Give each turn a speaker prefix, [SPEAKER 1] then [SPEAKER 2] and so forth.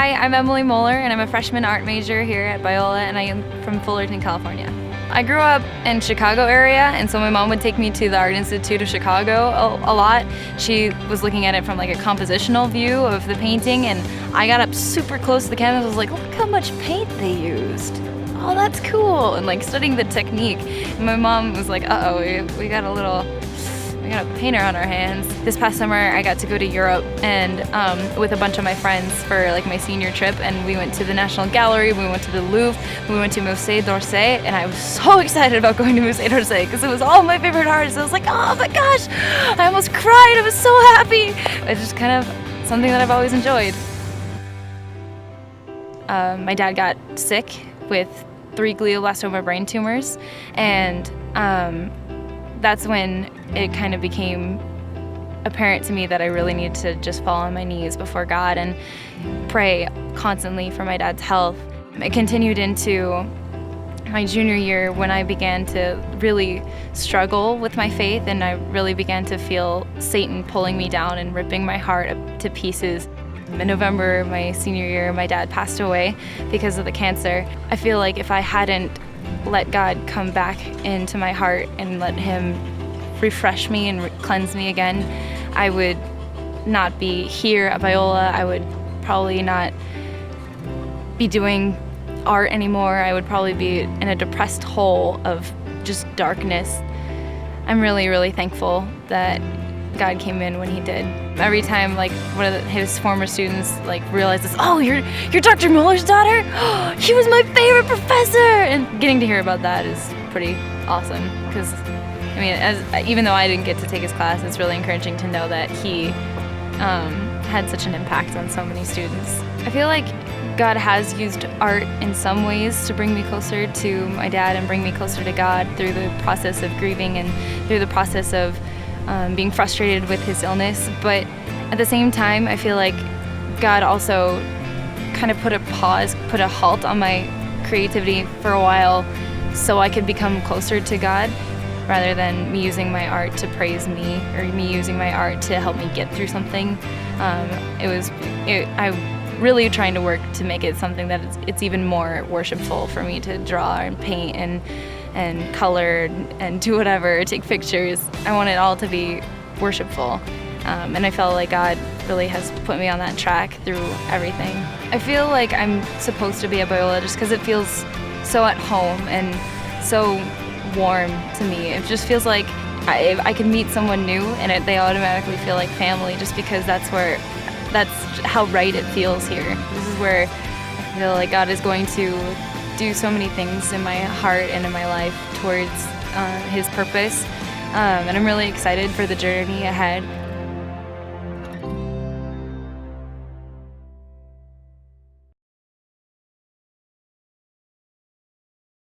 [SPEAKER 1] Hi, I'm Emily Moeller, and I'm a freshman art major here at Biola, and I am from Fullerton, California. I grew up in Chicago area, and so my mom would take me to the Art Institute of Chicago a lot. She was looking at it from like a compositional view of the painting, and I got up super close to the canvas. I was like, look how much paint they used. Oh, that's cool, and like studying the technique. And my mom was like, uh-oh, we got a painter on our hands. This past summer I got to go to Europe and with a bunch of my friends for like my senior trip, and we went to the National Gallery, we went to the Louvre, we went to Musée d'Orsay, and I was so excited about going to Musée d'Orsay because it was all my favorite artists. I was like, oh my gosh, I almost cried, I was so happy. It's just kind of something that I've always enjoyed. My dad got sick with 3 glioblastoma brain tumors, and that's when it kind of became apparent to me that I really need to just fall on my knees before God and pray constantly for my dad's health. It continued into my junior year when I began to really struggle with my faith, and I really began to feel Satan pulling me down and ripping my heart to pieces. In November, my senior year, my dad passed away because of the cancer. I feel like if I hadn't let God come back into my heart and let Him refresh me and cleanse me again, I would not be here at Biola. I would probably not be doing art anymore. I would probably be in a depressed hole of just darkness. I'm really, really thankful that God came in when He did. Every time like one of his former students like realizes, oh, you're Dr. Muller's daughter? He was my favorite professor! And getting to hear about that is pretty awesome, because I mean, even though I didn't get to take his class, it's really encouraging to know that he had such an impact on so many students. I feel like God has used art in some ways to bring me closer to my dad and bring me closer to God through the process of grieving and through the process of being frustrated with his illness. But at the same time, I feel like God also kind of put a halt on my creativity for a while so I could become closer to God, rather than me using my art to praise me or me using my art to help me get through something. I'm really trying to work to make it something that it's even more worshipful for me to draw and paint and color and do whatever, take pictures. I want it all to be worshipful. And I felt like God really has put me on that track through everything. I feel like I'm supposed to be a Biola just because it feels so at home and so warm to me. It just feels like I can meet someone new and they automatically feel like family, just because that's how right it feels here. This is where I feel like God is going to do so many things in my heart and in my life towards His purpose. And I'm really excited for the journey ahead.